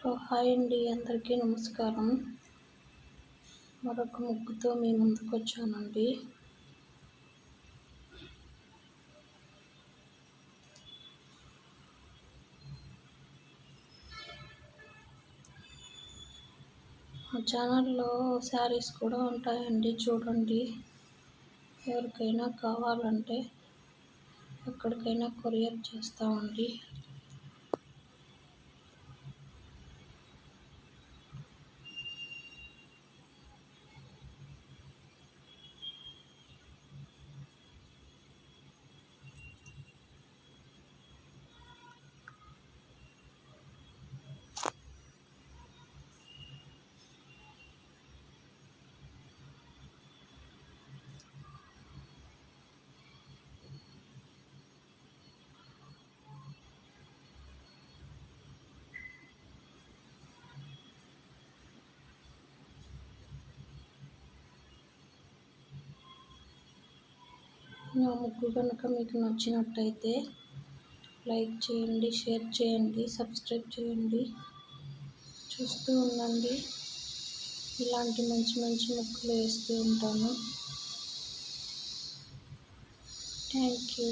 Hi అండి, అందరికీ నమస్కారం. మరొక ముగ్గుతో మీ ముందుకు వచ్చానండి. మా ఛానల్లో శారీస్ కూడా ఉంటాయండి, చూడండి. ఎవరికైనా కావాలంటే ఎక్కడికైనా కొరియర్ చేస్తామండి. నా ముగ్గు కనుక మీకు నచ్చినట్టయితే లైక్ చేయండి, షేర్ చేయండి, సబ్స్క్రైబ్ చేయండి. చూస్తూ ఉండండి. ఇలాంటి మంచి మంచి ముగ్గులు వేస్తూ ఉంటాను. Thank you.